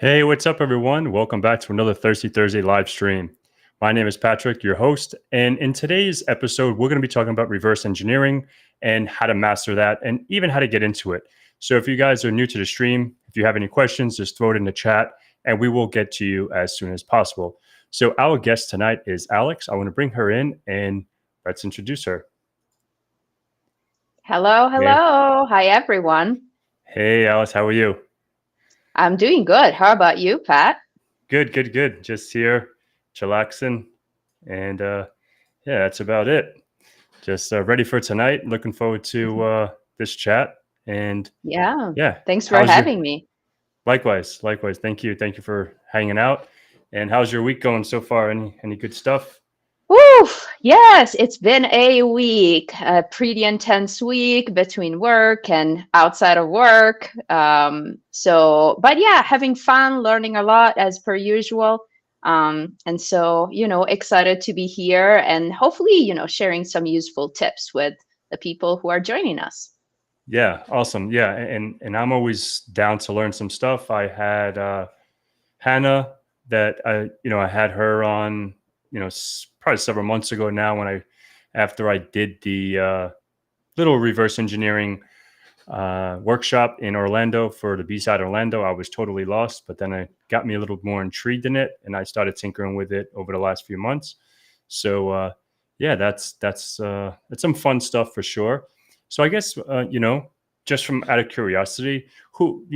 Hey, what's up, everyone? Welcome back to another Thirsty Thursday live stream. My name is Patrick, your host, and in today's episode, we're going to be talking about reverse engineering and how to master that and even how to get into it. So if you guys are new to the stream, if you have any questions, just throw it in the chat and we will get to you as soon as possible. So our guest tonight is Alex. I want to bring her in and let's introduce her. Hello, Hey, hello. Hi, everyone. hey Alice, how are you? I'm doing good. How about you, Pat? Good. Just here, chillaxing, and yeah, that's about it. Just ready for tonight. Looking forward to this chat. And Yeah, yeah, thanks for how's your? having me. Likewise. Thank you for hanging out. And how's your week going so far? Any good stuff? Woo! Yes, it's been a week, a pretty intense week between work and outside of work. But yeah, having fun, learning a lot as per usual. Excited to be here and hopefully, sharing some useful tips with the people who are joining us. Yeah, awesome. Yeah, and I'm always down to learn some stuff. I had Hannah that I had her on probably several months ago now when after I did the little reverse engineering workshop in Orlando for the B-side Orlando. I was totally lost, but then it got me a little more intrigued in it, and I started tinkering with it over the last few months. So yeah, that's some fun stuff for sure. So I guess just from out of curiosity, who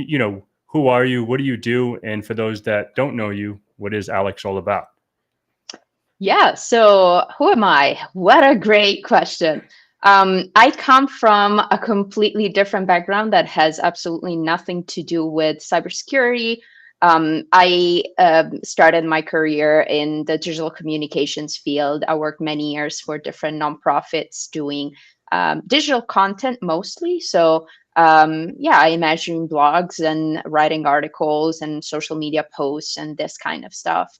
are you? What do you do? And for those that don't know you, what is Alex all about? Yeah, so who am I? What a great question. I come from a completely different background that has absolutely nothing to do with cybersecurity. I started my career in the digital communications field. I worked many years for different nonprofits doing digital content mostly. Yeah, I imagine blogs and writing articles and social media posts and this kind of stuff.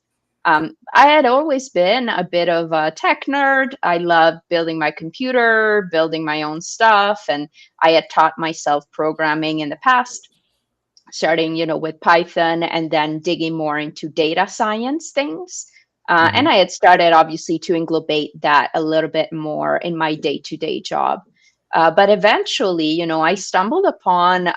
I had always been a bit of a tech nerd. I loved building my computer, building my own stuff, and I had taught myself programming in the past, starting, with Python and then digging more into data science things. And Hmm. I had started obviously to inglobate that a little bit more in my day-to-day job. But eventually, I stumbled upon,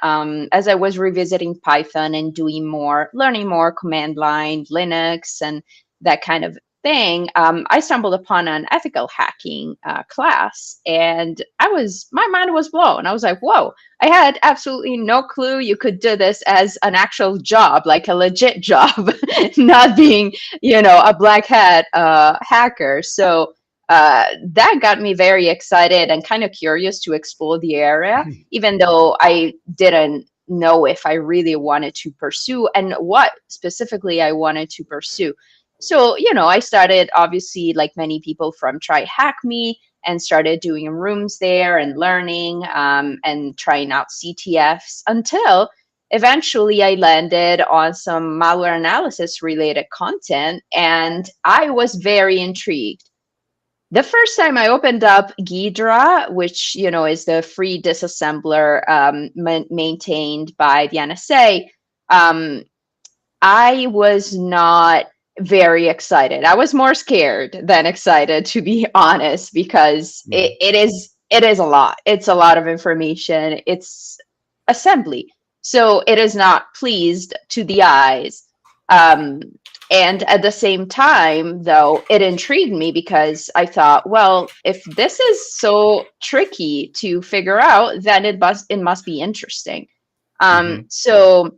as I was revisiting Python and doing more, learning more command line, Linux, and that kind of thing, I stumbled upon an ethical hacking class, and my mind was blown. I was like, whoa, I had absolutely no clue you could do this as an actual job, like a legit job, not being, a black hat hacker. So that got me very excited and kind of curious to explore the area, even though I didn't know if I really wanted to pursue and what specifically I wanted to pursue. So, I started obviously, like many people, from Try Hack Me and started doing rooms there and learning and trying out CTFs until eventually I landed on some malware analysis related content and I was very intrigued. The first time I opened up Ghidra, which is the free disassembler maintained by the NSA, I was not very excited. I was more scared than excited, to be honest, because Yeah. it is a lot. It's a lot of information. It's assembly, so it is not pleased to the eyes. Um, and at the same time, though, it intrigued me because I thought, well, if this is so tricky to figure out, then it must be interesting. Hmm. So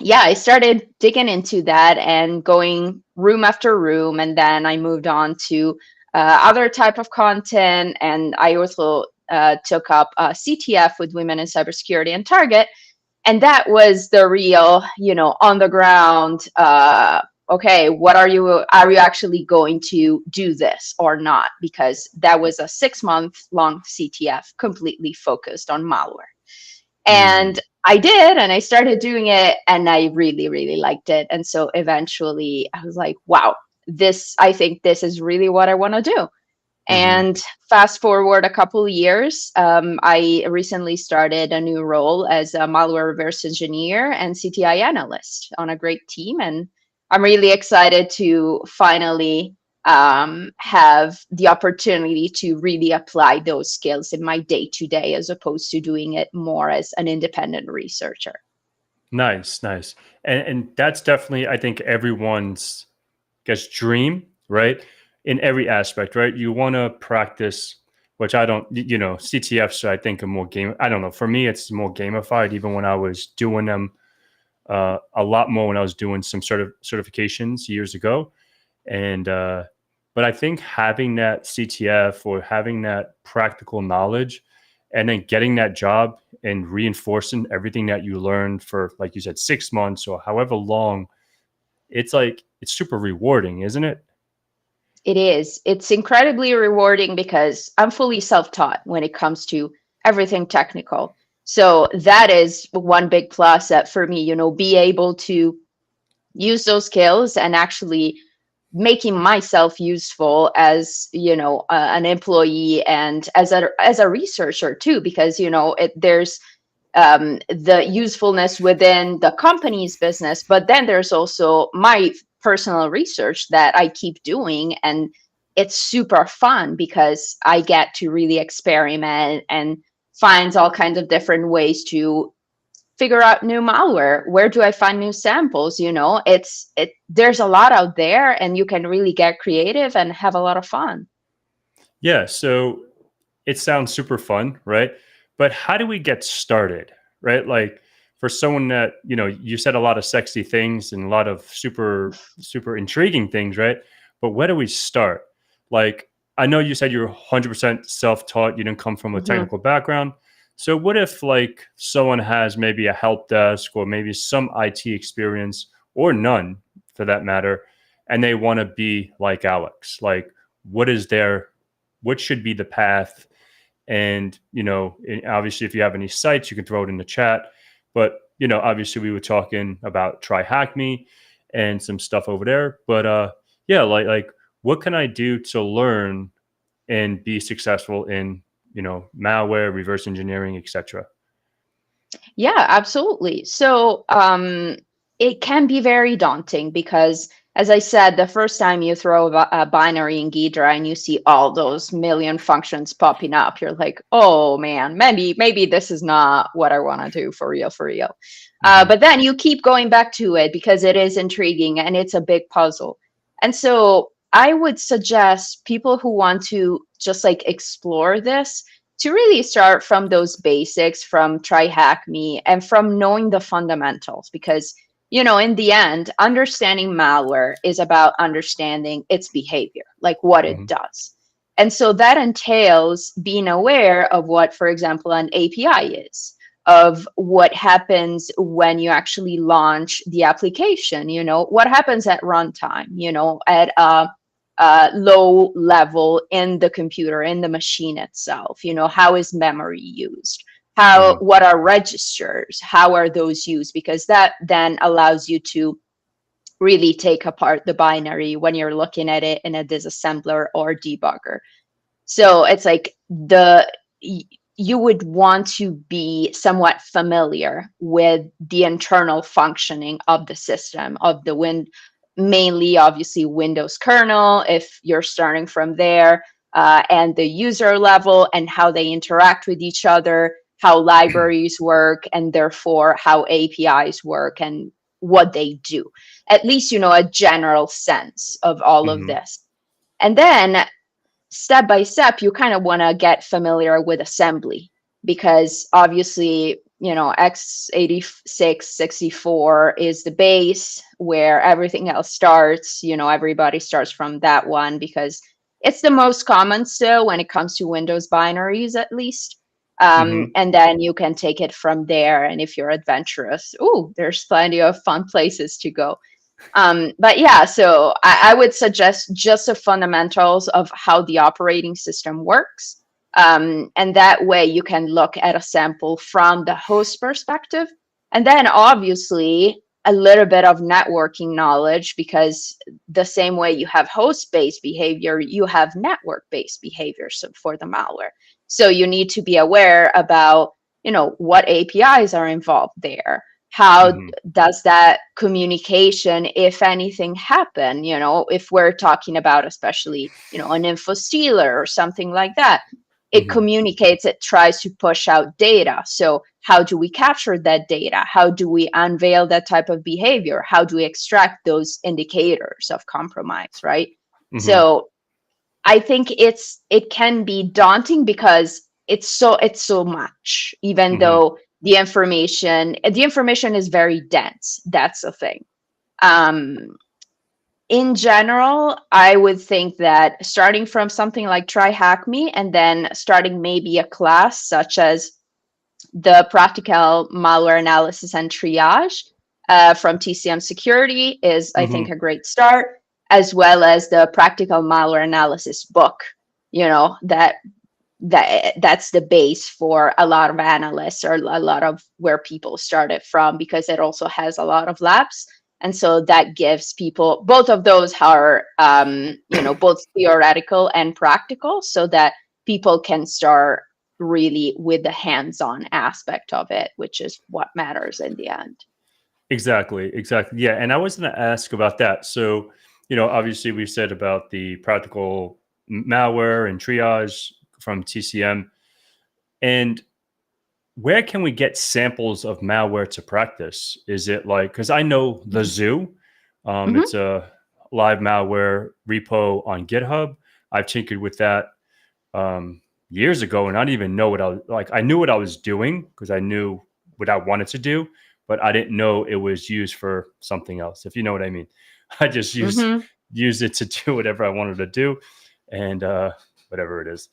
yeah, I started digging into that and going room after room, and then I moved on to other type of content, and I also took up CTF with Women in Cybersecurity and Target, and that was the real, on the ground. Okay, what are you actually going to do this or not? Because that was a 6-month long CTF completely focused on malware. And I did, and I started doing it, and I really, really liked it. And so eventually I was like, wow, I think this is really what I want to do. Hmm. And fast forward a couple of years, I recently started a new role as a malware reverse engineer and CTI analyst on a great team. And I'm really excited to finally have the opportunity to really apply those skills in my day to day, as opposed to doing it more as an independent researcher. Nice, nice. And that's definitely, I think, everyone's guess dream, right? In every aspect, right? You want to practice, which I don't, CTFs, I think are more game. I don't know. For me, it's more gamified. Even when I was doing them a lot more when I was doing some sort of certifications years ago. And but I think having that CTF or having that practical knowledge and then getting that job and reinforcing everything that you learned for, like you said, 6 months or however long, it's like it's super rewarding, isn't it? It is. It's incredibly rewarding because I'm fully self-taught when it comes to everything technical. So that is one big plus that for me, be able to use those skills and actually making myself useful as, an employee and as a researcher too, because, there's the usefulness within the company's business, but then there's also my personal research that I keep doing. And it's super fun because I get to really experiment and find all kinds of different ways to figure out new malware. Where do I find new samples? There's a lot out there, and you can really get creative and have a lot of fun. Yeah. So it sounds super fun, right? But how do we get started, right? Like for someone that, you said a lot of sexy things and a lot of super, super intriguing things, right? But where do we start? Like, I know you said you're 100% self taught, you didn't come from a Mhm. technical background. So, what if like someone has maybe a help desk or maybe some IT experience or none for that matter, and they want to be like Alex? Like, what is their, what should be the path? And, obviously, if you have any sites, you can throw it in the chat. But, obviously, we were talking about Try Hack Me and some stuff over there. But yeah, like what can I do to learn and be successful in, malware, reverse engineering, etc. Yeah, absolutely. So it can be very daunting because, as I said, the first time you throw a binary in Ghidra and you see all those million functions popping up, you're like, oh man, maybe this is not what I want to do for real, for real. Hmm. But then you keep going back to it because it is intriguing and it's a big puzzle. And so I would suggest people who want to just like explore this to really start from those basics, from Try Hack Me, and from knowing the fundamentals. Because, in the end, understanding malware is about understanding its behavior, like what it Hmm. does. And so that entails being aware of what, for example, an API is, of what happens when you actually launch the application, what happens at runtime, at low level in the computer, in the machine itself. How is memory used? Hmm. What are registers? How are those used? Because that then allows you to really take apart the binary when you're looking at it in a disassembler or debugger. So it's like you would want to be somewhat familiar with the internal functioning of the system, of the mainly obviously Windows kernel, if you're starting from there, and the user level and how they interact with each other, how libraries work, and therefore how APIs work and what they do. At least, a general sense of all of Hmm. this. And then step by step, you kind of want to get familiar with assembly because obviously, x86, 64 is the base where everything else starts. Everybody starts from that one because it's the most common still when it comes to Windows binaries, at least. Hmm. And then you can take it from there. And if you're adventurous, there's plenty of fun places to go. But yeah, so I would suggest just the fundamentals of how the operating system works. And that way you can look at a sample from the host perspective. And then obviously a little bit of networking knowledge, because the same way you have host-based behavior, you have network-based behavior for the malware. So you need to be aware about, what APIs are involved there. How does that communication, if anything, happen? If we're talking about especially, an info stealer or something like that, it communicates, it tries to push out data. So how do we capture that data? How do we unveil that type of behavior? How do we extract those indicators of compromise, right? So I think it can be daunting because it's so much, even though the information is very dense. That's the thing. In general, I would think that starting from something like Try Hack Me, and then starting maybe a class such as the Practical Malware Analysis and Triage from TCM Security is, I think, a great start, as well as the Practical Malware Analysis book. That's the base for a lot of analysts, or a lot of where people started from, because it also has a lot of labs. And so that gives people, both of those are, both theoretical and practical, so that people can start really with the hands-on aspect of it, which is what matters in the end. Exactly. Yeah. And I was going to ask about that. So, obviously we said about the practical malware and triage from TCM. And where can we get samples of malware to practice? Is it because I know the Zoo, it's a live malware repo on GitHub. I've tinkered with that years ago, and I didn't even know what I was I knew what I was doing because I knew what I wanted to do, but I didn't know it was used for something else, if you know what I mean. I just used it to do whatever I wanted to do, and whatever it is.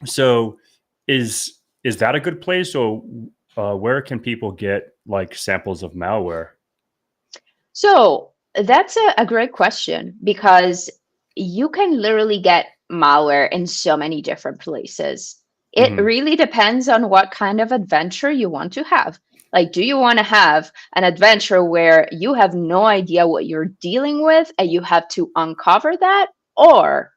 So is that a good place, or where can people get samples of malware? So that's a great question, because you can literally get malware in so many different places. It really depends on what kind of adventure you want to have. Do you want to have an adventure where you have no idea what you're dealing with and you have to uncover that? Or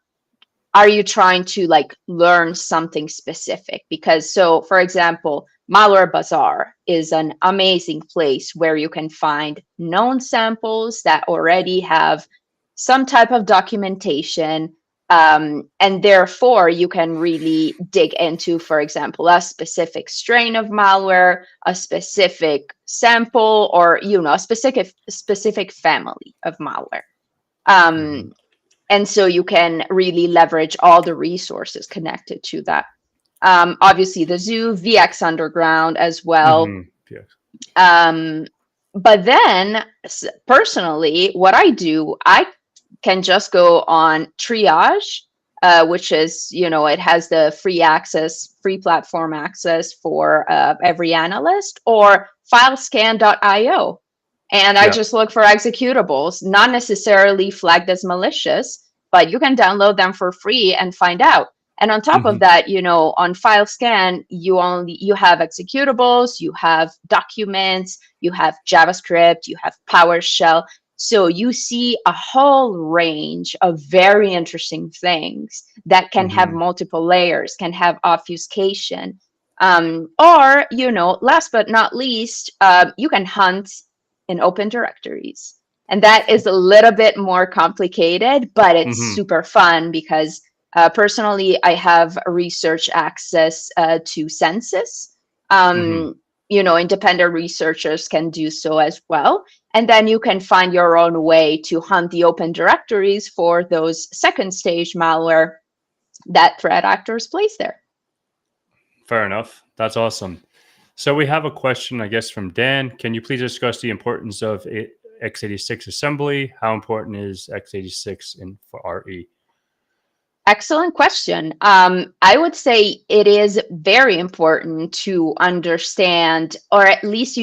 are you trying to learn something specific? Because, so for example, Malware Bazaar is an amazing place where you can find known samples that already have some type of documentation. And therefore, you can really dig into, for example, a specific strain of malware, a specific sample, or a specific family of malware. And so you can really leverage all the resources connected to that. Obviously, the Zoo, VX Underground as well. But then, personally, what I do, I can just go on Triage, which is, it has the free platform access for every analyst, or filescan.io. And I just look for executables, not necessarily flagged as malicious, but you can download them for free and find out. And on top of that, on FileScan, you have executables, you have documents, you have JavaScript, you have PowerShell. So you see a whole range of very interesting things that can have multiple layers, can have obfuscation. Or, last but not least, you can hunt in open directories. And that is a little bit more complicated, but it's super fun because personally, I have research access to Census. Independent researchers can do so as well. And then you can find your own way to hunt the open directories for those second stage malware that threat actors place there. Fair enough. That's awesome. So we have a question, I guess, from Dan. Can you please discuss the importance of x86 assembly? How important is x86 for RE? Excellent question. I would say it is very important to understand, or at least,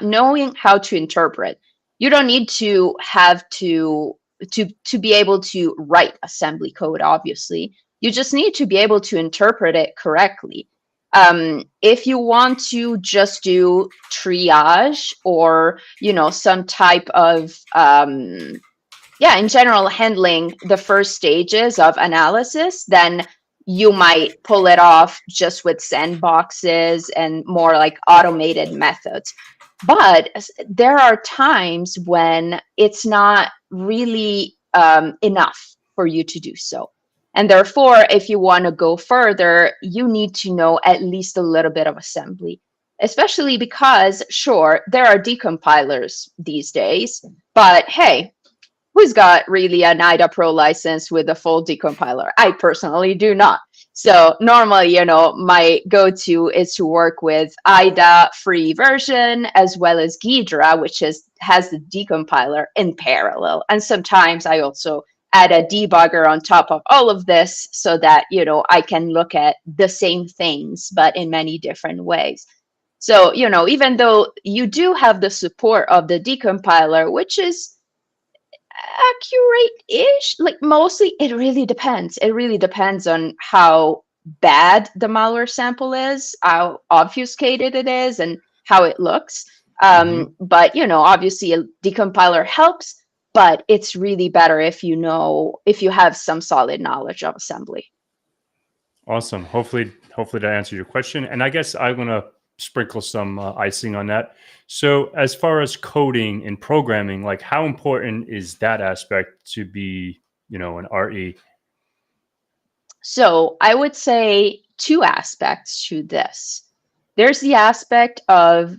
knowing how to interpret. You don't need to have to be able to write assembly code, obviously. You just need to be able to interpret it correctly. If you want to just do triage or, some type of, in general, handling the first stages of analysis, then you might pull it off just with sandboxes and more like automated methods. But there are times when it's not really enough for you to do so. And therefore, if you want to go further, you need to know at least a little bit of assembly, especially because, sure, there are decompilers these days, but hey, who's got really an IDA Pro license with a full decompiler? I personally do not. So normally, my go-to is to work with IDA free version as well as Ghidra, which has the decompiler in parallel. And sometimes I also add a debugger on top of all of this so that, I can look at the same things, but in many different ways. So, even though you do have the support of the decompiler, which is accurate-ish, like mostly it really depends. It really depends on how bad the malware sample is, how obfuscated it is, and how it looks. But obviously a decompiler helps, but it's really better if you have some solid knowledge of assembly. Awesome. Hopefully that answered your question. And I guess I'm gonna sprinkle some icing on that. So as far as coding and programming, like how important is that aspect to be, an RE? So I would say two aspects to this. There's the aspect of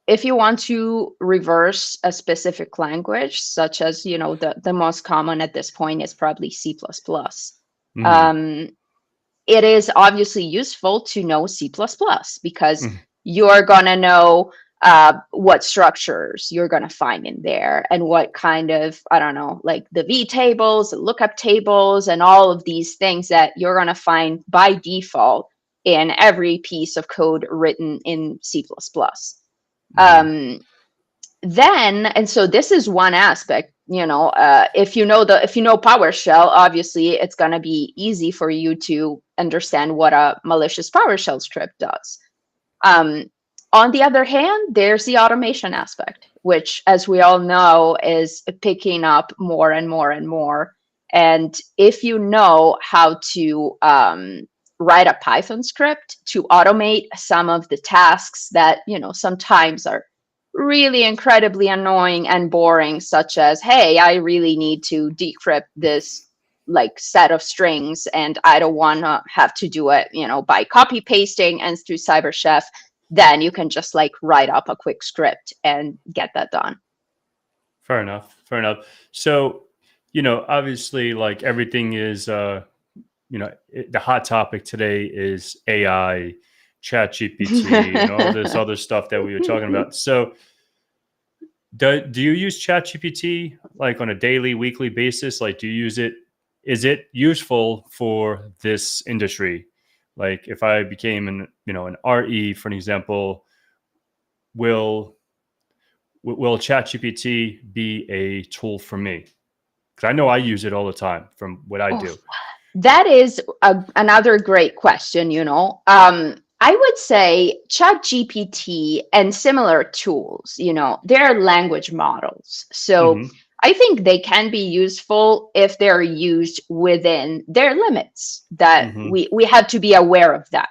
if you want to reverse a specific language, such as, the most common at this point is probably C++. It is obviously useful to know C++ because you're going to know what structures you're going to find in there and what kind of, I don't know, like the V tables, the lookup tables, and all of these things that you're going to find by default in every piece of code written in C++. And so this is one aspect, if you know PowerShell, obviously it's going to be easy for you to understand what a malicious PowerShell script does. On the other hand, there's the automation aspect, which, as we all know, is picking up more and more and more. And if you know how to write a Python script to automate some of the tasks that, sometimes are really incredibly annoying and boring, such as, hey, I really need to decrypt this like set of strings and I don't want to have to do it, by copy pasting and through CyberChef, then you can just like write up a quick script and get that done. Fair enough. So, obviously like everything is, the hot topic today is AI, ChatGPT, and all this other stuff that we were talking about. So do you use ChatGPT like on a daily, weekly basis? Like, do you use it? Is it useful for this industry? Like if I became an RE, for an example, will ChatGPT be a tool for me? Because I know I use it all the time from what I do. That is another great question, I would say ChatGPT and similar tools, they're language models. So I think they can be useful if they're used within their limits, that we have to be aware of that.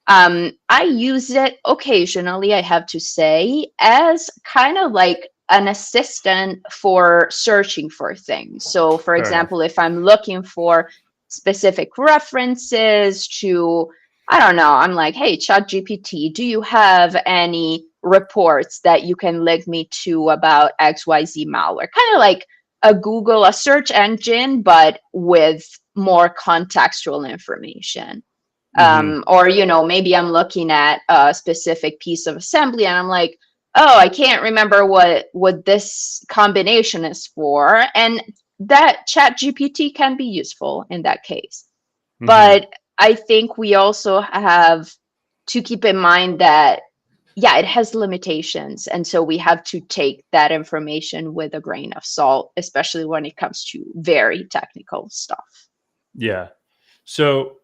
I use it occasionally, I have to say, as kind of like an assistant for searching for things. So for example, if I'm looking for specific references to, I don't know, I'm like, hey, ChatGPT, do you have any reports that you can link me to about XYZ malware? Kind of like a search engine, but with more contextual information. Or, maybe I'm looking at a specific piece of assembly and I'm like, oh, I can't remember what this combination is for. And that ChatGPT can be useful in that case. But I think we also have to keep in mind that, it has limitations. And so we have to take that information with a grain of salt, especially when it comes to very technical stuff. Yeah. So,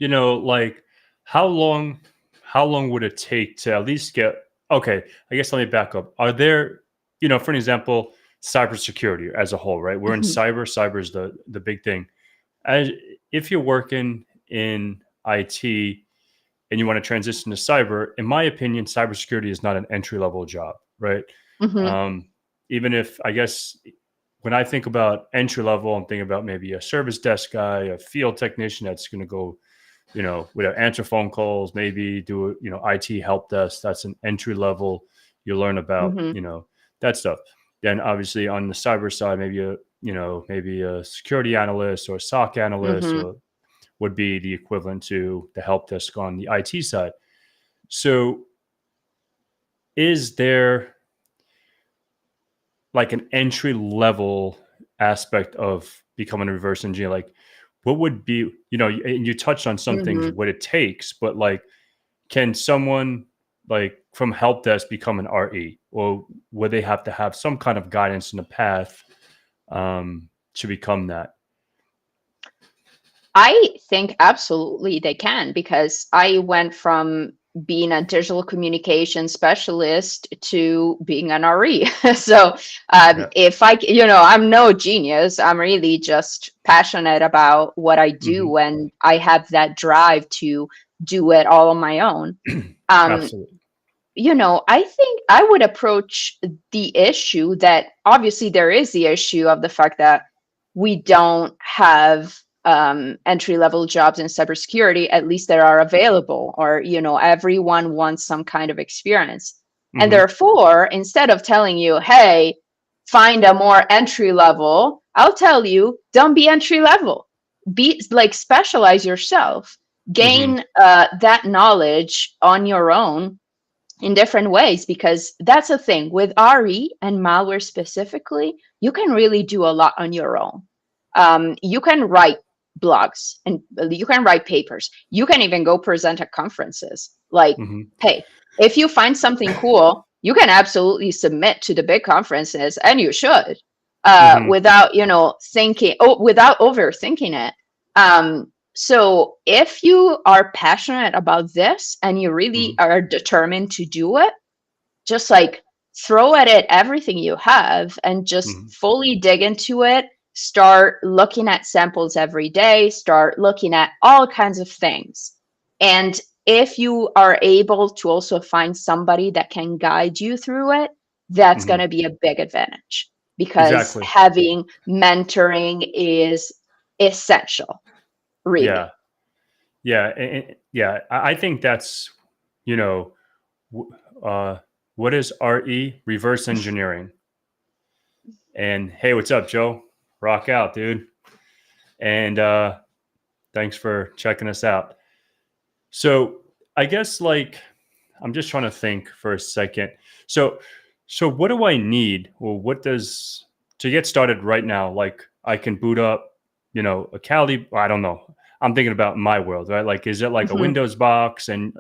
like how long would it take to at least get, okay, I guess let me back up. Are there, for an example, cybersecurity as a whole, right? We're in Mhm. cyber is the big thing. As if you're working in IT and you want to transition to cyber, in my opinion, cybersecurity is not an entry level job, right? Mhm. Um, even if, I guess, when I think about entry level, I'm thinking about maybe a service desk guy, a field technician that's going to go, would answer phone calls, maybe do, IT help desk. That's an entry level. You learn about, Mhm. that stuff. Then obviously on the cyber side, maybe a security analyst or a SOC analyst Mhm. or would be the equivalent to the help desk on the IT side. So is there like an entry level aspect of becoming a reverse engineer? Like what would be, and you touched on some things, Mhm. what it takes, but like, can someone like from help desk become an RE, or would they have to have some kind of guidance in the path to become that? I think absolutely they can, because I went from being a digital communication specialist to being an RE. So Yeah. if I'm no genius. I'm really just passionate about what I Hmm. do, and I have that drive to do it all on my own. Um, Absolutely. I think I would approach the issue that obviously there is the issue of the fact that we don't have entry level jobs in cybersecurity, at least that are available, or, everyone wants some kind of experience. And Hmm. therefore, instead of telling you, hey, find a more entry level, I'll tell you, don't be entry level. Be like, specialize yourself, Hmm. gain that knowledge on your own in different ways, because that's the thing with RE and malware specifically, you can really do a lot on your own. You can write blogs, and you can write papers. You can even go present at conferences. Like, Hmm. hey, if you find something cool, you can absolutely submit to the big conferences, and you should, Hmm. without without overthinking it. So if you are passionate about this and you really Hmm. are determined to do it, just like throw at it everything you have and just Hmm. fully dig into it. Start looking at samples every day, start looking at all kinds of things. And if you are able to also find somebody that can guide you through it, that's going Hmm. to be a big advantage, because Exactly. having mentoring is essential, Yeah. really. Yeah. Yeah. I think that's, you know, w- what is RE? Reverse engineering. And hey, what's up, Joe? Rock out, dude. And thanks for checking us out. So I guess like I'm just trying to think for a second. So what do I need? Or what does to get started right now? Like I can boot up, a Kali. I don't know. I'm thinking about my world, right? Like, is it like a Mhm. Windows box and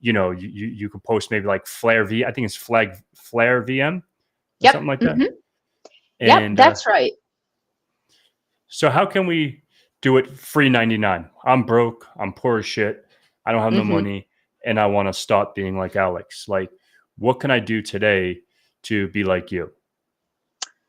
you can post maybe like Flare V. I think it's Flare VM or Yep. something like that. Hmm. Yep, And that's right. so how can we do it free 99? I'm broke. I'm poor as shit. I don't have no Hmm. money, and I want to start being like Alex. Like, what can I do today to be like you?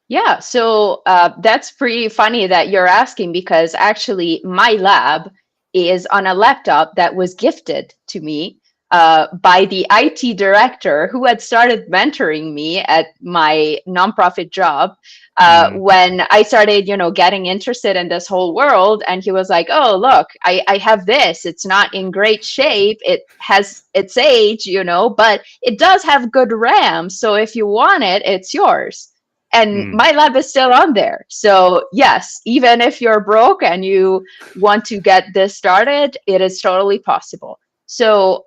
Yeah, so that's pretty funny that you're asking, because actually my lab is on a laptop that was gifted to me by the IT director who had started mentoring me at my nonprofit job Hmm. when I started, getting interested in this whole world. And he was like, "Oh, look, I have this. It's not in great shape. It has its age, but it does have good RAM. So if you want it, it's yours." And Mm. my lab is still on there. So yes, even if you're broke and you want to get this started, it is totally possible. So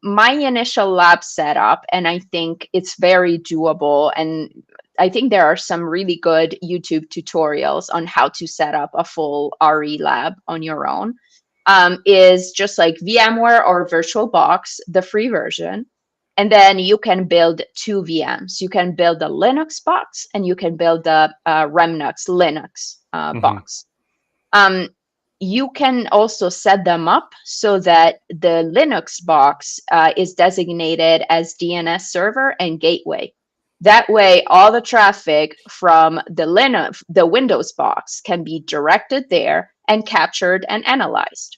my initial lab setup, and I think it's very doable, and I think there are some really good YouTube tutorials on how to set up a full RE lab on your own, is just like VMware or VirtualBox, the free version. And then you can build two VMs. You can build a Linux box, and you can build a Remnux Linux Hmm. box. Um, you can also set them up so that the Linux box is designated as DNS server and gateway. That way, all the traffic from the Windows box can be directed there and captured and analyzed.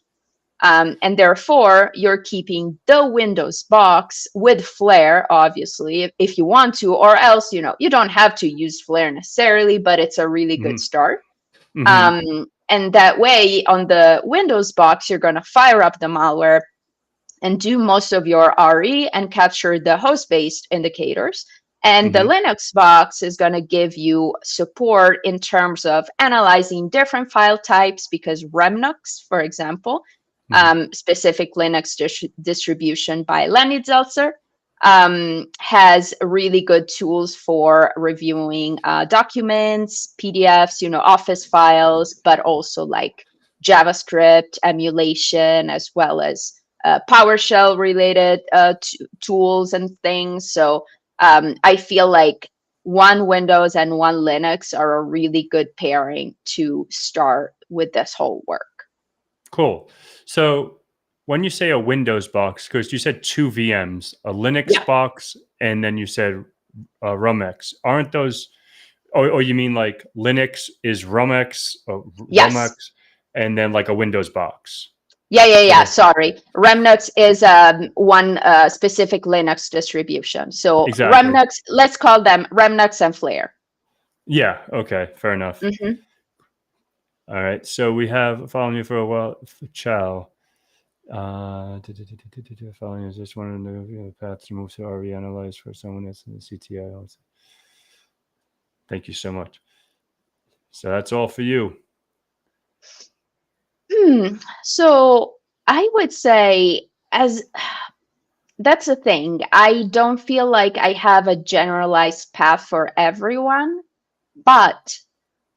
And therefore, you're keeping the Windows box with Flare, obviously, if you want to, or else, you don't have to use Flare necessarily, but it's a really good start. And that way, on the Windows box, you're going to fire up the malware and do most of your RE and capture the host-based indicators. And the Linux box is going to give you support in terms of analyzing different file types, because Remnux, for example, specific Linux distribution by Lenny Zeltser, has really good tools for reviewing documents, PDFs, Office files, but also like JavaScript emulation, as well as PowerShell related tools and things. So I feel like one Windows and one Linux are a really good pairing to start with this whole work. Cool. So when you say a Windows box, because you said 2 VMs, a Linux box, and then you said Rumex, aren't those, or you mean like Linux is Rumex, Rumex, and then like a Windows box? Yeah. Sorry. Remnux is one specific Linux distribution. So Remnux, let's call them Remnux and Flare. Yeah. Okay. Fair enough. All right. So we have following you for a while. Ciao. Following is just one of the paths to move to RE analyze for someone that's in the CTI also. Thank you so much. So that's all for you. So I would say, that's the thing. I don't feel like I have a generalized path for everyone, but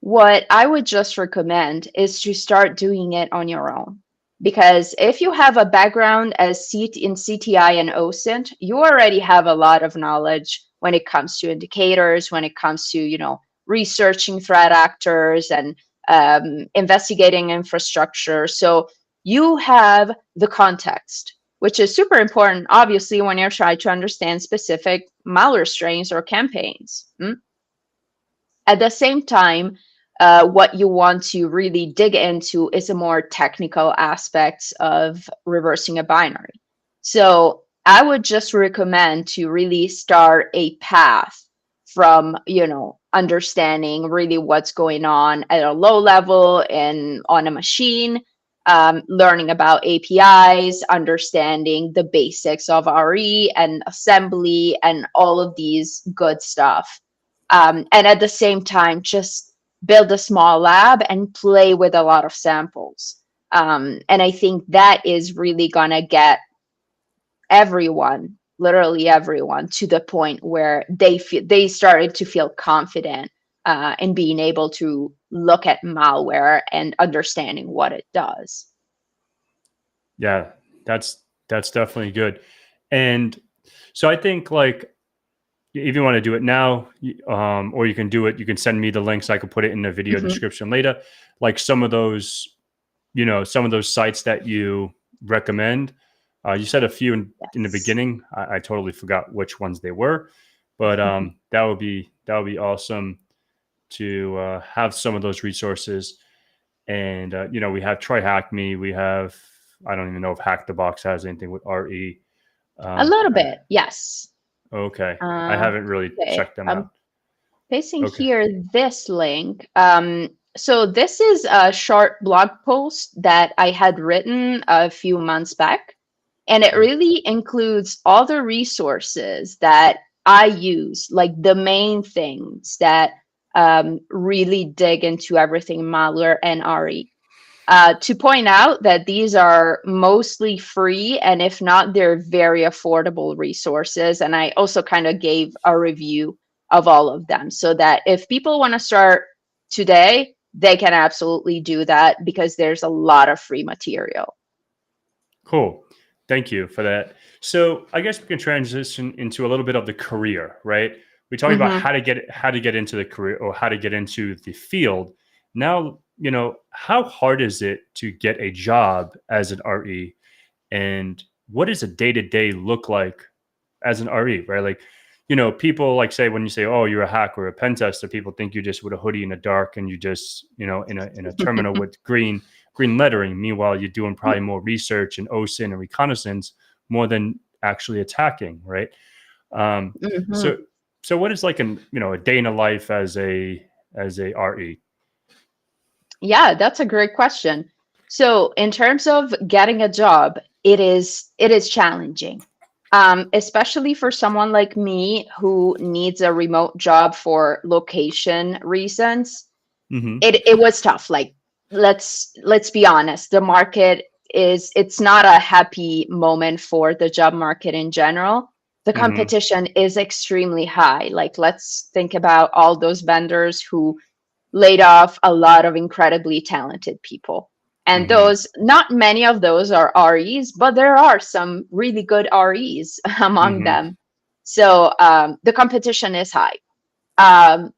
what I would just recommend is to start doing it on your own. Because if you have a background in CTI and OSINT, you already have a lot of knowledge when it comes to indicators, when it comes to, researching threat actors and investigating infrastructure. So you have the context, which is super important, obviously, when you're trying to understand specific malware strains or campaigns. At the same time, what you want to really dig into is the more technical aspects of reversing a binary. So I would just recommend to really start a path from, understanding really what's going on at a low level and on a machine, learning about APIs, understanding the basics of RE and assembly and all of these good stuff. And at the same time, just build a small lab and play with a lot of samples. And I think that is really going to get everyone, literally everyone, to the point where they started to feel confident in being able to look at malware and understanding what it does. Yeah, that's definitely good. And so I think, like, if you want to do it now, or you can do it, you can send me the links. I could put it in the video description later. Like some of those, some of those sites that you recommend. You said a few in the beginning. I totally forgot which ones they were, but that would be awesome to have some of those resources. And we have Try Hack Me. We have, I don't even know if Hack the Box has anything with RE. A little bit, yes. Okay, I haven't really checked them out. Pasting here this link. So this is a short blog post that I had written a few months back, and it really includes all the resources that I use, like the main things that really dig into everything malware and RE. To point out that these are mostly free, and if not, they're very affordable resources. And I also kind of gave a review of all of them, so that if people want to start today, they can absolutely do that, because there's a lot of free material. Cool. Thank you for that. So I guess we can transition into a little bit of the career, right? We talked about how to get into the career, or how to get into the field. Now how hard is it to get a job as an RE, and what does a day-to-day look like as an RE, right? Like, people like say, when you say, oh, you're a hacker or a pen tester, people think you just with a hoodie in the dark and you just, in a terminal with green lettering. Meanwhile, you're doing probably more research and OSINT and reconnaissance more than actually attacking, right? So what is like a day in a life as a RE? Yeah, that's a great question. So in terms of getting a job, it is challenging. Especially for someone like me who needs a remote job for location reasons. Mm-hmm. It was tough. Like, let's be honest, the market it's not a happy moment for the job market in general. The Mm-hmm. competition is extremely high. Like, let's think about all those vendors who laid off a lot of incredibly talented people. And Mm-hmm. those, not many of those are REs, but there are some really good REs among Mm-hmm. them. So the competition is high. Um,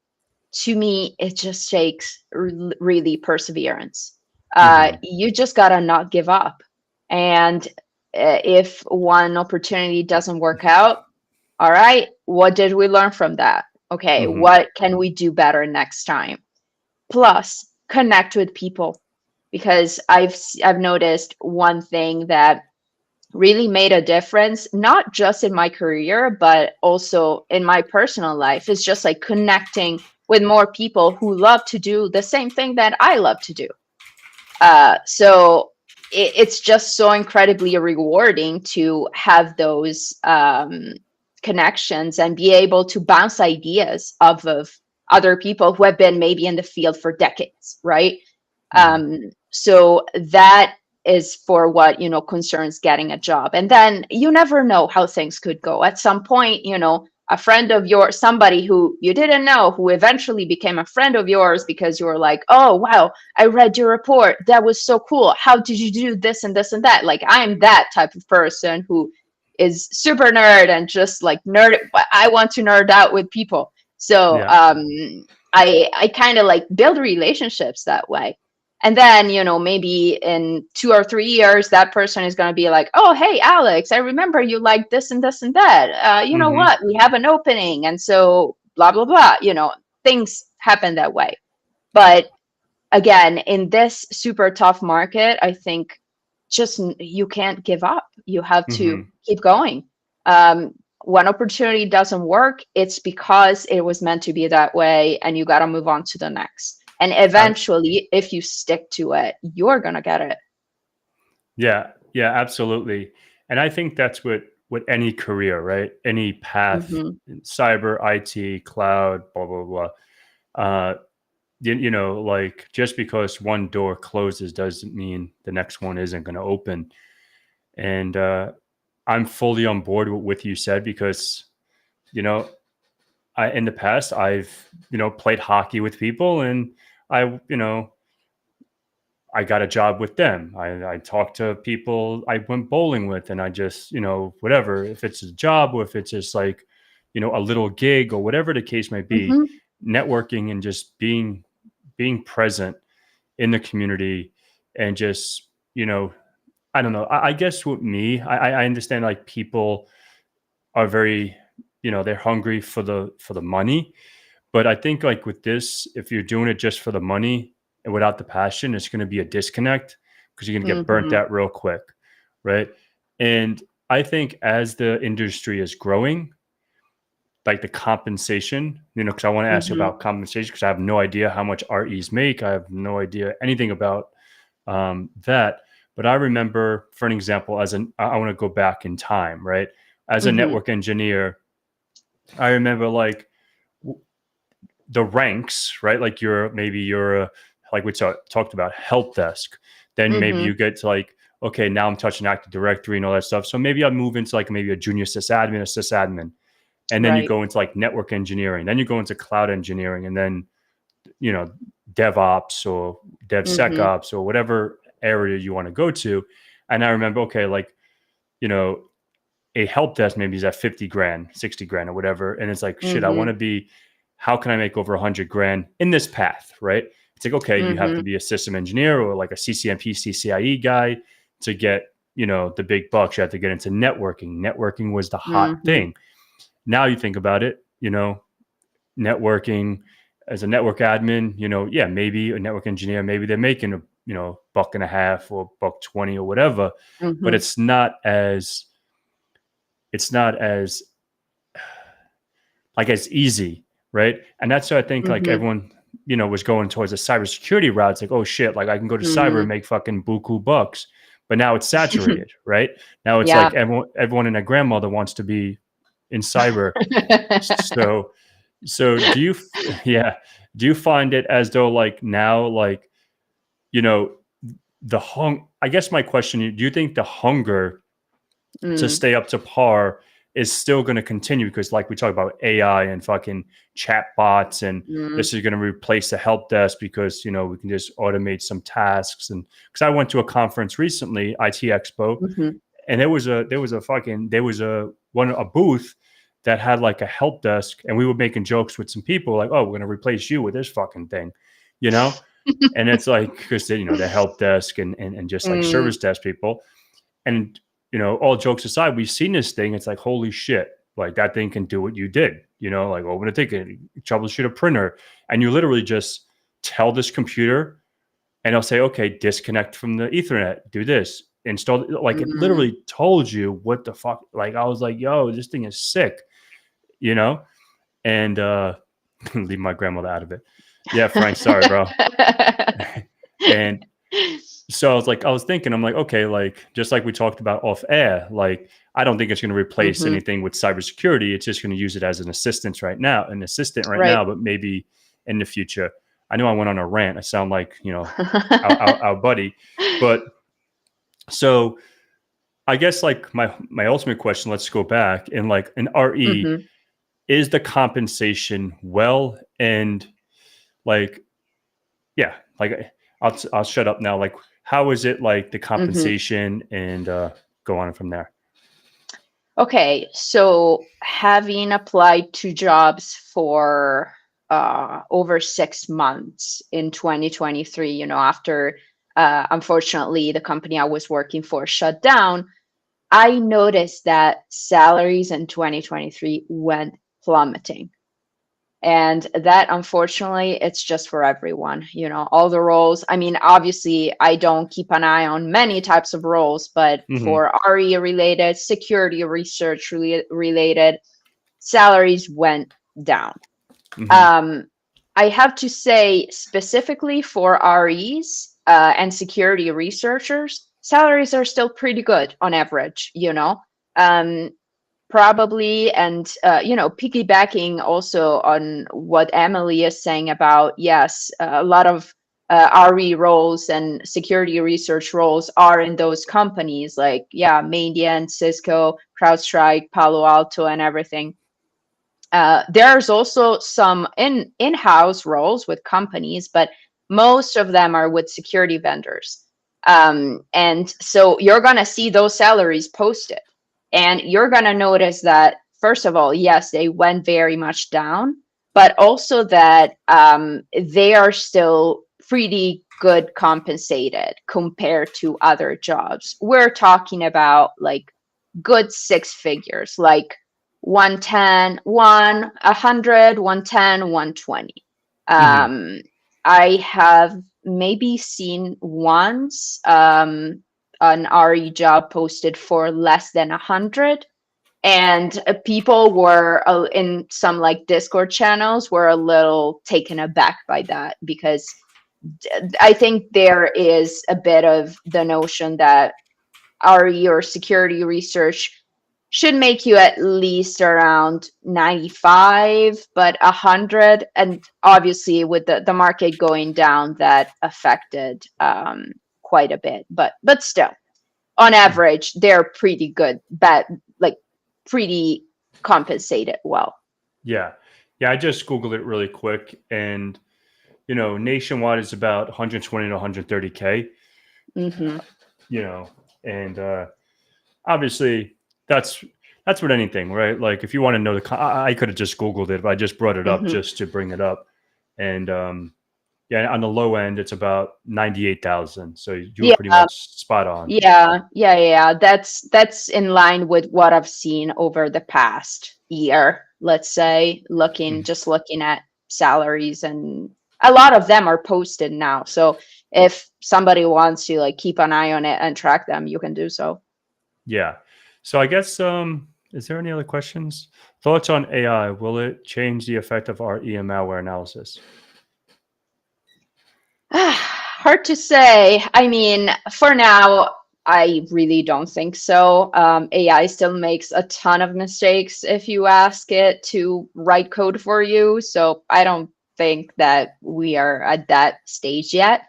to me, it just takes really perseverance. Mm-hmm. You just gotta not give up. And if one opportunity doesn't work out, all right, what did we learn from that? Okay, Mm-hmm. what can we do better next time? Plus, connect with people, because I've noticed one thing that really made a difference, not just in my career, but also in my personal life, is just like connecting with more people who love to do the same thing that I love to do. So it's just so incredibly rewarding to have those connections and be able to bounce ideas off of other people who have been maybe in the field for decades, right? So that is for what concerns getting a job. And then you never know how things could go. At some point, a friend of yours, somebody who you didn't know, who eventually became a friend of yours because you were like, oh wow, I read your report, that was so cool, how did you do this and this and that? Like, I am that type of person who is super nerd and just like nerd. I want to nerd out with people. So Yeah. I kind of like build relationships that way. And then, maybe in 2 or 3 years, that person is going to be like, oh, hey, Alex, I remember you like this and this and that. You know Mm-hmm. what? We have an opening. And so blah, blah, blah. Things happen that way. But again, in this super tough market, I think just you can't give up. You have to Mm-hmm. keep going. When opportunity doesn't work, it's because it was meant to be that way, and you got to move on to the next. And eventually, if you stick to it, you're gonna get it. Yeah, yeah, absolutely. And I think that's what any career, right? Any path, Hmm. cyber, IT, cloud, blah blah blah. Uh, like, just because one door closes doesn't mean the next one isn't going to open. And I'm fully on board with what you said, because you know I in the past I've played hockey with people, and I you know I got a job with them. I talked to people I went bowling with, and I just, whatever, if it's a job or if it's just like, a little gig or whatever the case might be, Hmm. networking and just being present in the community, and just, I don't know. I guess with me, I understand, like, people are very, they're hungry for the money. But I think, like, with this, if you're doing it just for the money and without the passion, it's going to be a disconnect, because you're going to get burnt Hmm. out real quick, right? And I think as the industry is growing, like the compensation, because I want to ask you Hmm. about compensation, because I have no idea how much REs make. I have no idea anything about that. But I remember, for an example, I want to go back in time, right? As a Hmm. network engineer, I remember, like, the ranks, right? Like, you're a, like we talked about, help desk. Then maybe Hmm. you get to, like, okay, now I'm touching Active Directory and all that stuff. So maybe I move into, like, maybe a junior sysadmin, a sysadmin, and then you Right. go into, like, network engineering. Then you go into cloud engineering, and then you know DevOps or Hmm. DevSecOps or whatever area you want to go to. And I remember, okay, like, you know, a help desk maybe is at 50 grand, 60 grand or whatever. And it's like, shit, I want Hmm. to be, how can I make over 100 grand in this path? Right. It's like, okay, you have to Mhm. be a system engineer or like a CCNP, CCIE guy to get, the big bucks. You have to get into networking. Networking was the hot Mhm. thing. Now you think about it, networking as a network admin, yeah, maybe a network engineer, maybe they're making a, buck and a half or buck 20 or whatever, but Mhm. it's not as like as easy, right? And that's why I think like Mhm. everyone, was going towards a cybersecurity route. It's like, oh shit, like I can go to cyber and Mhm. make fucking buku bucks. But now it's saturated, right? Now it's like Yeah. everyone and their grandmother wants to be in cyber. So do you yeah, do you find it as though like now like, you know, I guess my question, do you think the hunger to Mm. stay up to par is still going to continue? Because like we talk about AI and fucking chat bots, and Mm. this is going to replace the help desk because we can just automate some tasks. And because I went to a conference recently, IT Expo, Mhm. and there was a booth that had like a help desk, and we were making jokes with some people like, oh, we're going to replace you with this fucking thing, you know and it's like, because the help desk and just like Mm. service desk people. And all jokes aside, we've seen this thing. It's like, holy shit, like that thing can do what you did, like open a ticket, troubleshoot a printer, and you literally just tell this computer, and it'll say, okay, disconnect from the Ethernet, do this, install. Like it Mm. literally told you what the fuck. Like I was like, yo, this thing is sick, you know. And leave my grandmother out of it. Yeah, Frank, sorry, bro. And so I was thinking, I'm like, okay, like just like we talked about off air, like I don't think it's going to replace Mhm. anything with cybersecurity. It's just going to use it as an assistant right Right. now, but maybe in the future. I know I went on a rant. I sound like our buddy, but so I guess like my ultimate question. Let's go back and like an RE, Mhm. is the compensation well, and like yeah, like I'll shut up now. Like, how is it like the Mhm. compensation, and go on from there? Okay, so having applied to jobs for over 6 months in 2023, after unfortunately the company I was working for shut down, I noticed that salaries in 2023 went plummeting. And that, unfortunately, it's just for everyone, all the roles. I mean, obviously, I don't keep an eye on many types of roles, but Hmm. for RE related, security research related, salaries went down. Hmm. Um, I have to say, specifically for REs and security researchers, salaries are still pretty good on average, Um, probably, and piggybacking also on what Emily is saying about, yes, a lot of RE roles and security research roles are in those companies like, yeah, Median, Cisco, CrowdStrike, Palo Alto, and everything. There's also some in-house roles with companies, but most of them are with security vendors. And so you're going to see those salaries posted, and you're going to notice that, first of all, yes, they went very much down, but also that they are still pretty good compensated compared to other jobs. We're talking about like good six figures, like 110, 100, 110, 120. Hmm. Um, I have maybe seen once an RE job posted for less than 100. And people were in some like Discord channels were a little taken aback by that, because I think there is a bit of the notion that RE or security research should make you at least around 95, but 100. And obviously, with the market going down, that affected quite a bit. But still, on average, they're pretty good, but like pretty compensated well. Yeah, yeah. I just googled it really quick, and nationwide is about 120 to 130K. Hmm. You know, and obviously that's that's with anything, right? Like if you want to know I could have just googled it, but I just brought it up Hmm. just to bring it up, and Yeah, on the low end, it's about 98,000. So you were pretty Yeah, much spot on. yeah. That's in line with what I've seen over the past year, let's say, just looking at salaries, and a lot of them are posted now. So if somebody wants to like keep an eye on it and track them, you can do so. Yeah. So I guess is there any other questions? Thoughts on AI? Will it change the effect of our EM malware analysis? Hard to say. I mean, for now, I really don't think so. AI still makes a ton of mistakes if you ask it to write code for you. So I don't think that we are at that stage yet.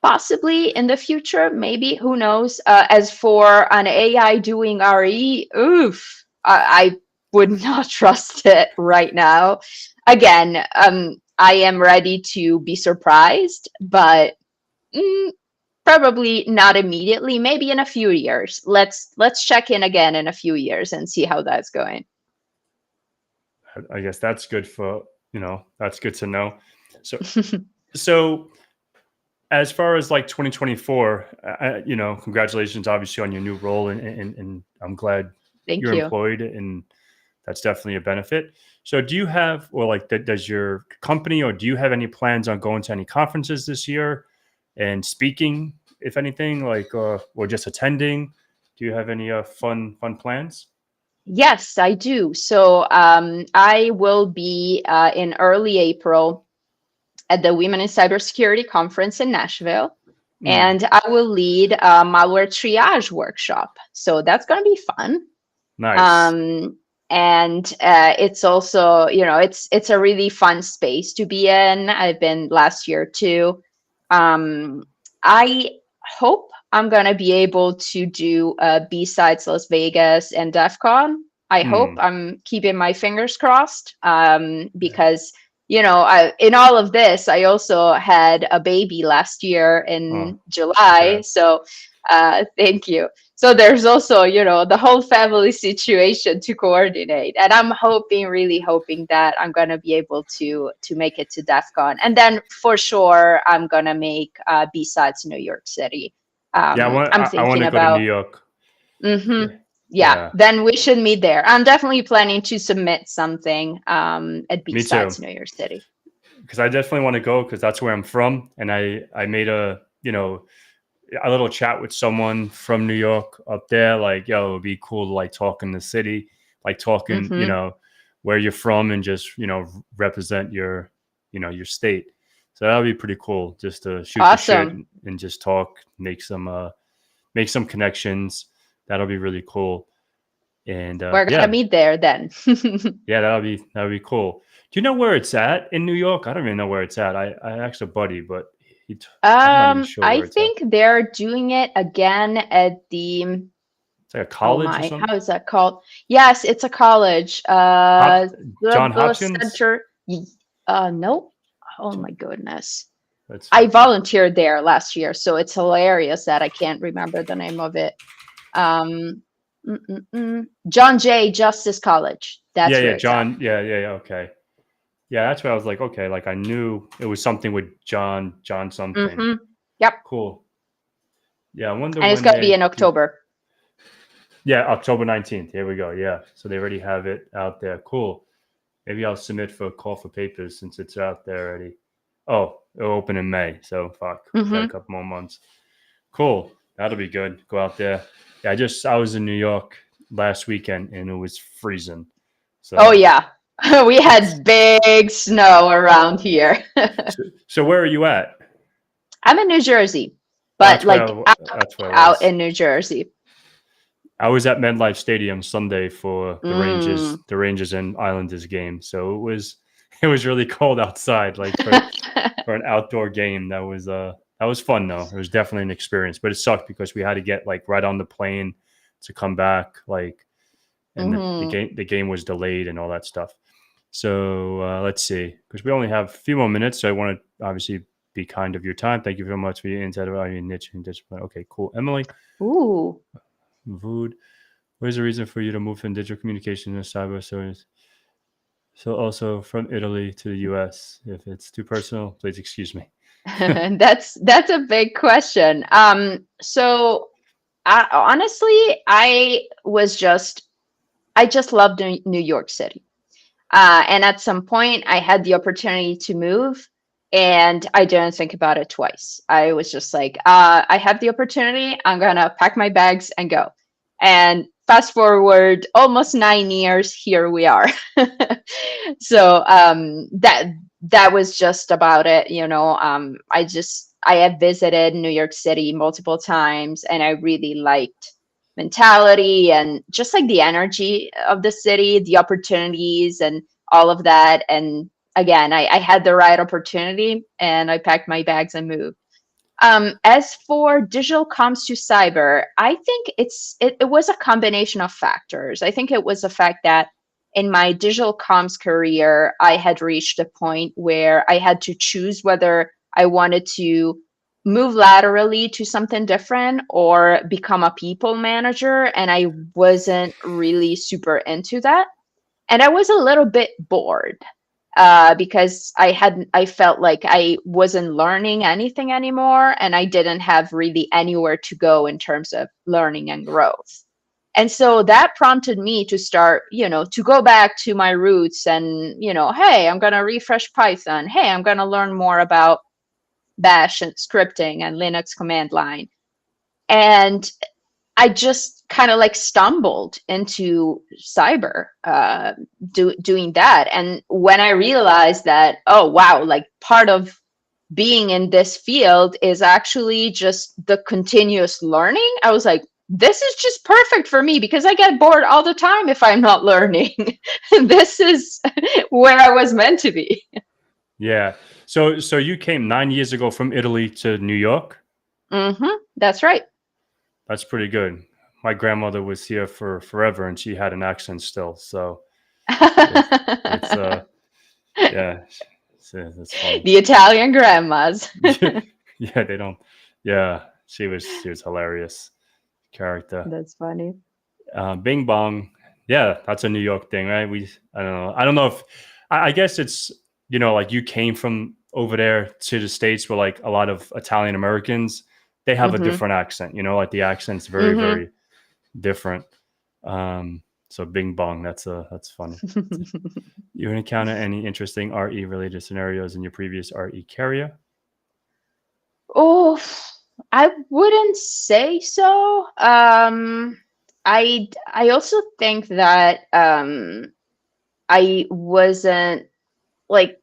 Possibly in the future, maybe, who knows? As for an AI doing RE, oof, I would not trust it right now. Again, I am ready to be surprised, but probably not immediately. Maybe in a few years. Let's check in again in a few years and see how that's going. I guess that's good for, that's good to know. So as far as like 2024, congratulations obviously on your new role, and I'm glad Thank you're you. employed, and that's definitely a benefit. So do you have, or like, does your company, or do you have any plans on going to any conferences this year and speaking, if anything, like, or just attending? Do you have any fun plans? Yes, I do. So I will be in early April at the Women in Cybersecurity Conference in Nashville, Mm, and I will lead a malware triage workshop. So that's going to be fun. nice. And it's also, it's a really fun space to be in. I've been last year too. I hope I'm gonna be able to do B-Sides Las Vegas and DEF CON. I hope. Mm, I'm keeping my fingers crossed, because in all of this, I also had a baby last year oh, in July. congrats. So thank you. So there's also, the whole family situation to coordinate. And I'm really hoping that I'm gonna be able to make it to DEF CON. And then for sure I'm gonna make B-Sides New York City. Yeah, I'm I want thinking to go to New about York. hmm Yeah. yeah, Yeah, then we should meet there. I'm definitely planning to submit something at me too. B-Sides New York City. Because I definitely want to go, because that's where I'm from, and I made a little chat with someone from New York up there. Like, yo, it'd be cool to like talk in the city, like talking, Hmm. where you're from, and just represent your state. So that'd be pretty cool, just to shoot the shit Awesome. and just talk, make some connections. That'll be really cool. And We're gonna yeah, meet there then. yeah, that'll be cool. Do you know where it's at in New York? I don't even know where it's at. I asked a buddy, but I'm not even sure I where it's at. think they're doing it again at the, It's like a oh college or my, something. how is that called? Yes, it's a college. Hop, John The Hopkins. center. Nope. Oh my goodness. That's I okay. volunteered there last year, so it's hilarious that I can't remember the name of it. Um, John Jay Justice College. Yeah, That's yeah, where it's at. John. Yeah. Okay. Yeah, that's where I was like, okay, like I knew it was something with John something. Mm-hmm. Yep. Cool. Yeah, I wonder And it's when gonna be they in do. October. Yeah, October 19th. Here we go. Yeah, so they already have it out there. Cool. Maybe I'll submit for a call for papers since it's out there already. Oh, it'll open in May. So fuck, got a Mm-hmm. couple more months. Cool. That'll be good. Go out there. Yeah, I was in New York last weekend and it was freezing. Oh So yeah. We it's had big snow around here. so where are you at? I'm in New Jersey, Oh, but like that's where I out was. in New Jersey. I was at MetLife Stadium Sunday for Mm. The Rangers and Islanders game. So it was really cold outside, like for an outdoor game. That was fun though. It was definitely an experience, but it sucked because we had to get like right on the plane to come back, like, and Hmm. the game was delayed and all that stuff. So let's see, because we only have a few more minutes. So I want to obviously be kind of your time. Thank you very much for your insight about your niche and discipline. Okay, cool. Emily Ooh. Vood, what is the reason for you to move from digital communication to cyber service? So also from Italy to the US. If it's too personal, please excuse me. That's a big question. So honestly, I just loved New York City. And at some point, I had the opportunity to move, and I didn't think about it twice. I was just like, I have the opportunity. I'm gonna pack my bags and go. And fast forward almost 9 years, here we are. So that was just about it. I have visited New York City multiple times, and I really liked mentality and just like the energy of the city, the opportunities and all of that. And again, I had the right opportunity and I packed my bags and moved. As for digital comms to cyber, I think it was a combination of factors. I think it was the fact that in my digital comms career, I had reached a point where I had to choose whether I wanted to move laterally to something different or become a people manager. And I wasn't really super into that. And I was a little bit bored because I felt like I wasn't learning anything anymore, and I didn't have really anywhere to go in terms of learning and growth. And so that prompted me to start, to go back to my roots and, hey, I'm going to refresh Python. Hey, I'm going to learn more about Bash and scripting and Linux command line. And I just kind of like stumbled into cyber doing that. And when I realized that, oh, wow, like part of being in this field is actually just the continuous learning, I was like, this is just perfect for me because I get bored all the time if I'm not learning. This is where I was meant to be. Yeah. So you came 9 years ago from Italy to New York? That's right. That's pretty good. My grandmother was here for forever and she had an accent still. So it's yeah, it's funny. The Italian grandmas. Yeah, they don't. Yeah, she was hilarious character. That's funny. Bing Bong. Yeah, that's a New York thing, right? I don't know if I guess it's like you came from over there to the States where like a lot of Italian Americans, they have a different accent, like the accent's very, very different. So Bing Bong, that's funny. You encounter any interesting RE related scenarios in your previous RE carrier? Oh, I wouldn't say so. I also think that I wasn't like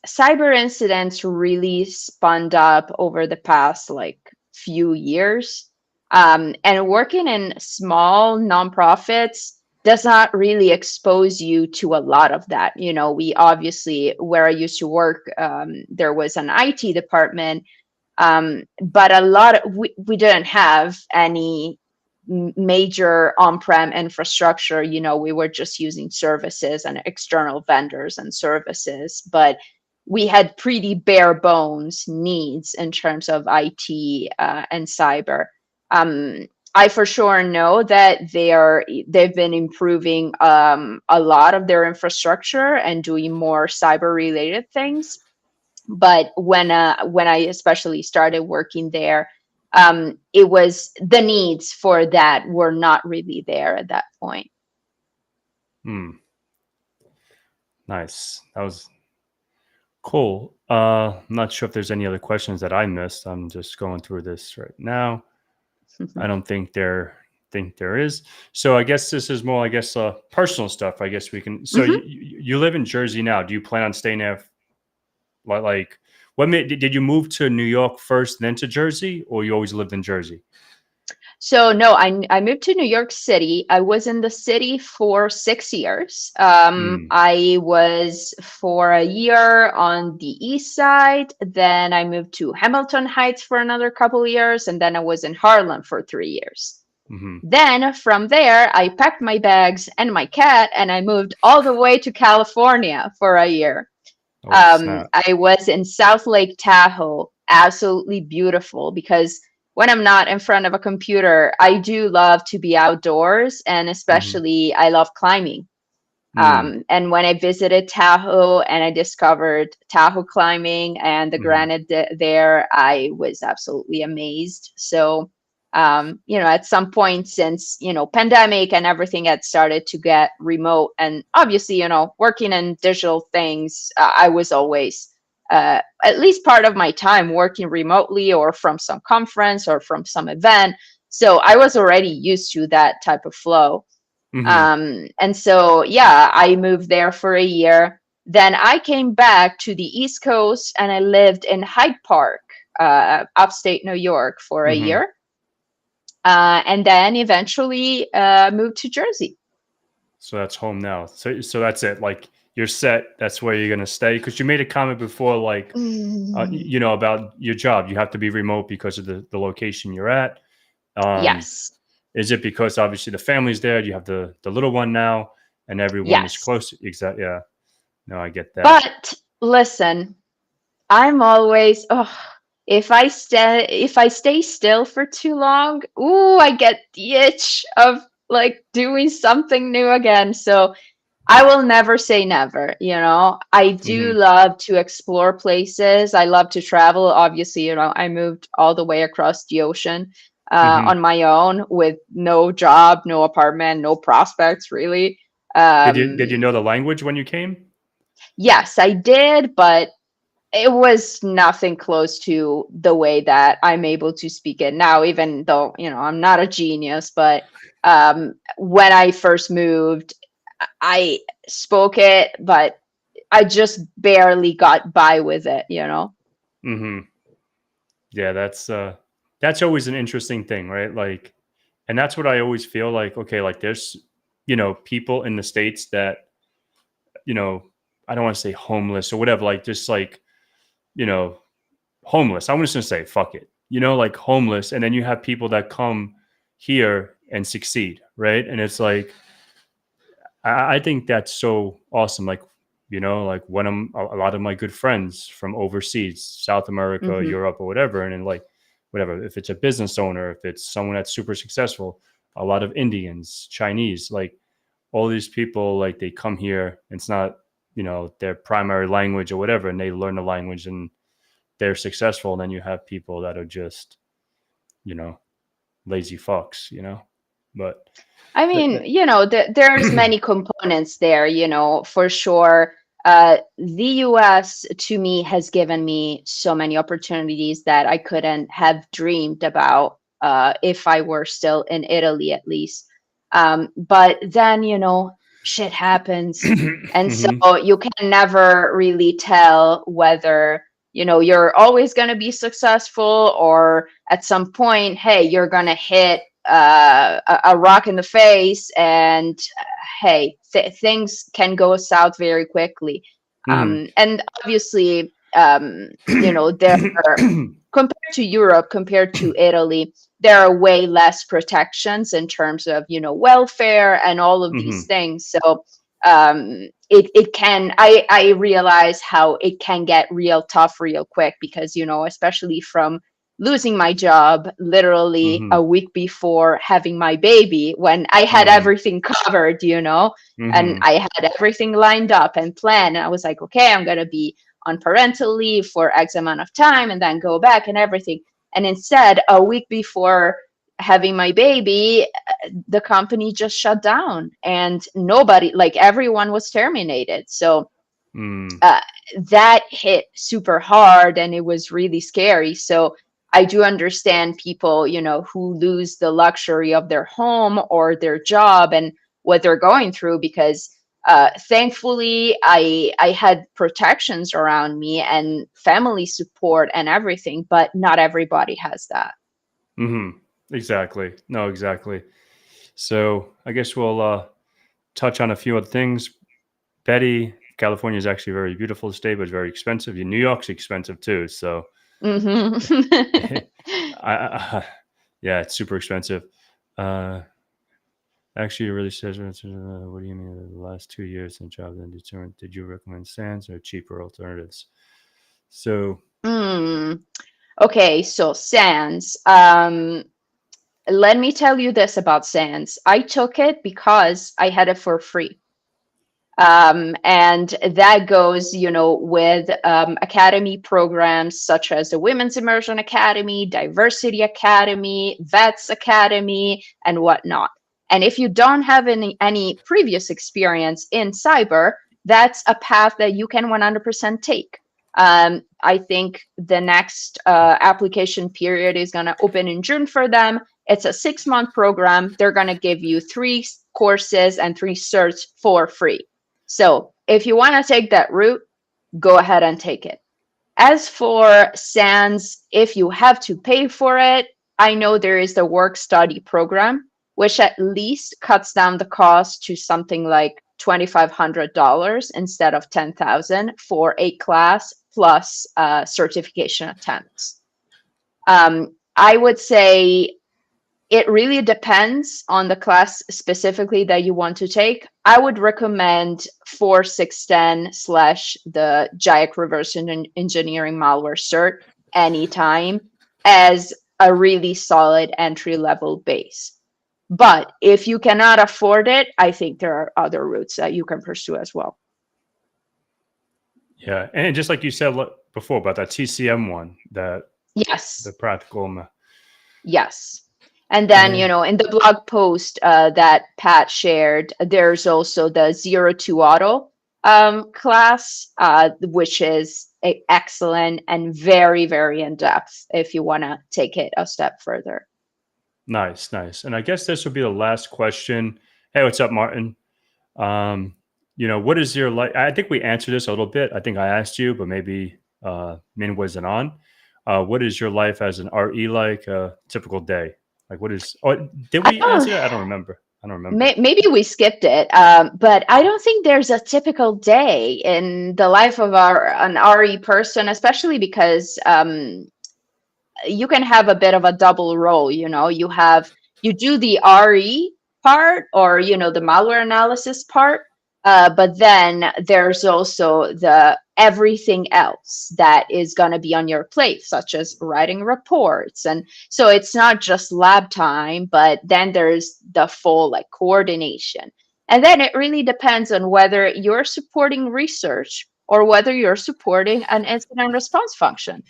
cyber incidents really spun up over the past like few years. And working in small nonprofits does not really expose you to a lot of that. We obviously, where I used to work, there was an IT department, but we didn't have any major on-prem infrastructure. We were just using services and external vendors and services, but we had pretty bare bones needs in terms of IT and cyber. I for sure know that they've been improving a lot of their infrastructure and doing more cyber related things. But when I especially started working there, it was the needs for that were not really there at that point. Nice. That was cool. I'm not sure if there's any other questions that I missed. I'm just going through this right now. I don't think there is. So I guess this is more, personal stuff. I guess we can. So you live in Jersey now. Do you plan on staying there? Like, did you move to New York first, then to Jersey, or you always lived in Jersey? So no, I moved to New York City. I was in the city for 6 years. I was for a year on the east side. Then I moved to Hamilton Heights for another couple of years. And then I was in Harlem for 3 years. Then from there, I packed my bags and my cat and I moved all the way to California for a year. I was in South Lake Tahoe, absolutely beautiful, because when I'm not in front of a computer, I do love to be outdoors, and especially I love climbing. Mm, And when I visited Tahoe and I discovered Tahoe climbing and the mm-hmm, granite there, I was absolutely amazed. So, at some point since, pandemic and everything had started to get remote, and obviously, working in digital things, I was always at least part of my time working remotely or from some conference or from some event. So I was already used to that type of flow. mm-hmm. And so, yeah, I moved there for a year. Then I came back to the East Coast and I lived in Hyde Park, upstate New York, for a Mm-hmm. year. And then eventually moved to Jersey. So that's home now. So that's it. Like you're set. That's where you're gonna stay. Because you made a comment before, like Mm, about your job. You have to be remote because of the location you're at. Um, yes, is it because obviously the family's there? You have the little one now, and everyone is yes. close. Exactly. Yeah. No, I get that. But listen, I'm always, oh, if I stay still for too long, ooh, I get the itch of like doing something new again. So I will never say never, I do Mm-hmm. love to explore places. I love to travel. Obviously, I moved all the way across the ocean Mm-hmm. on my own with no job, no apartment, no prospects really. Did you Um, know the language when you came? yes, I did, but it was nothing close to the way that I'm able to speak it now, even though, I'm not a genius. But when I first moved, I spoke it, but I just barely got by with it. Mm-hmm. Yeah, that's always an interesting thing, right? Like, and that's what I always feel like. Okay, like there's people in the states that you know I don't want to say homeless or whatever, like just like you know homeless. I'm just gonna say fuck it, like homeless, and then you have people that come here and succeed, right? And it's like I think that's so awesome. Like, like when a lot of my good friends from overseas, South America, Hmm. Europe, or whatever, and then like whatever, if it's a business owner, if it's someone that's super successful, a lot of Indians, Chinese, like all these people, like they come here. It's not, their primary language or whatever, and they learn the language and they're successful. And then you have people that are just, you know, lazy fucks, but I th- mean, th- there's many components there, for sure. The US to me has given me so many opportunities that I couldn't have dreamed about if I were still in Italy, at least. But then, shit happens. And so Mhm. you can never really tell whether, you're always going to be successful, or at some point, hey, you're going to hit a rock in the face, and hey, things can go south very quickly. Mhm. And obviously, there are, compared to Europe, compared to Italy, there are way less protections in terms of, welfare and all of these Mhm. things. So it can, I realize how it can get real tough real quick, because, especially from losing my job literally a Mhm. week before having my baby, when I had Mhm. everything covered, and Mhm. I had everything lined up and planned. And I was like, okay, I'm going to be on parental leave for X amount of time and then go back and everything. And instead, a week before having my baby, the company just shut down and nobody, like everyone was terminated. So Mm. uh, that hit super hard and it was really scary. So I do understand people, who lose the luxury of their home or their job and what they're going through, because thankfully I had protections around me and family support and everything, but not everybody has that. Mhm. Exactly. No, exactly. So I guess we'll touch on a few other things. Betty, California is actually a very beautiful state, but it's very expensive. New York's expensive too. So Hmm. yeah, it's super expensive. Uh, Actually, it really says, what do you mean the last 2 years in job then determined? Did you recommend Sands or cheaper alternatives? So, Mm. Okay, so SANS. Let me tell you this about SANS. I took it because I had it for free. And that goes, with academy programs such as the Women's Immersion Academy, Diversity Academy, Vets Academy, and whatnot. And if you don't have any previous experience in cyber, that's a path that you can 100% take. I think the next application period is going to open in June for them. It's a 6-month program. They're going to give you 3 courses and 3 certs for free. So if you want to take that route, go ahead and take it. As for SANS, if you have to pay for it, I know there is the work study program, which at least cuts down the cost to something like $2,500 instead of $10,000 for a class plus certification attempts. I would say it really depends on the class specifically that you want to take. I would recommend 4610 / the JAIC reverse engineering malware cert anytime as a really solid entry level base. But if you cannot afford it, I think there are other routes that you can pursue as well. Yeah. And just like you said before about that TCM one, yes, the practical. Yes. And then, in the blog post that Pat shared, there's also the 02 Auto class, which is excellent and very, very in-depth if you want to take it a step further. Nice. And I guess this will be the last question. Hey, what's up, Martin? What is your life? I think we answered this a little bit. I think I asked you, but maybe Min wasn't on. What is your life as an RE like a typical day? Like, what is? Oh, did we answer that? I don't remember. Maybe we skipped it, but I don't think there's a typical day in the life of an RE person, especially because you can have a bit of a double role. You do the RE part or the malware analysis part, but then there's also the everything else that is going to be on your plate, such as writing reports. And so it's not just lab time, but then there's the full coordination. And then it really depends on whether you're supporting research or whether you're supporting an incident response function.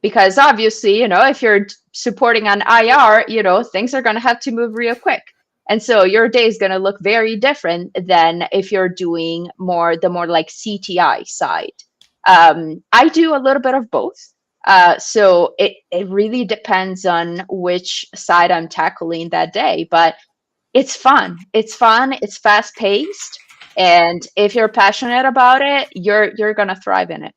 Because obviously, if you're supporting an IR, things are going to have to move real quick. And so your day is going to look very different than if you're doing the more like CTI side. I do a little bit of both. So it really depends on which side I'm tackling that day. But it's fun. It's fast paced. And if you're passionate about it, you're going to thrive in it.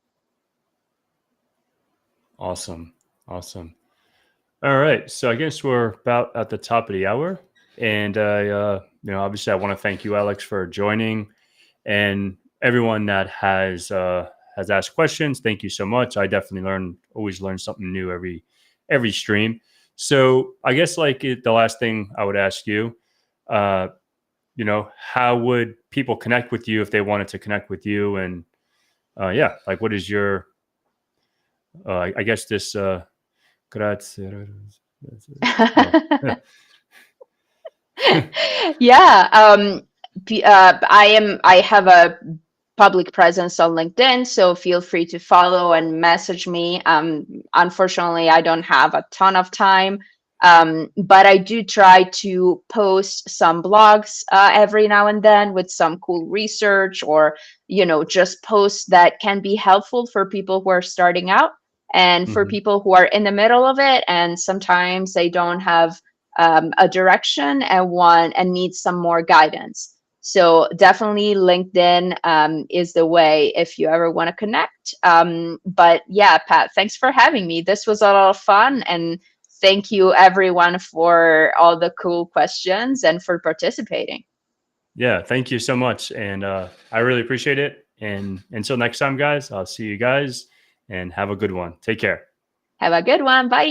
Awesome. All right. So I guess we're about at the top of the hour. And, obviously I want to thank you, Alex, for joining, and everyone that has asked questions. Thank you so much. I definitely always learn something new every stream. So I guess the last thing I would ask you, how would people connect with you if they wanted to connect with you? And what is your, I guess this, grazie. Yeah, I have a public presence on LinkedIn, so feel free to follow and message me. Unfortunately, I don't have a ton of time, but I do try to post some blogs every now and then with some cool research, or just posts that can be helpful for people who are starting out and for people who are in the middle of it, and sometimes they don't have a direction and need some more guidance. So definitely LinkedIn is the way if you ever want to connect. But yeah, Pat, thanks for having me. This was a lot of fun, and thank you everyone for all the cool questions and for participating. Yeah, thank you so much. And I really appreciate it. And until next time, guys, I'll see you guys and have a good one. Take care. Have a good one. Bye.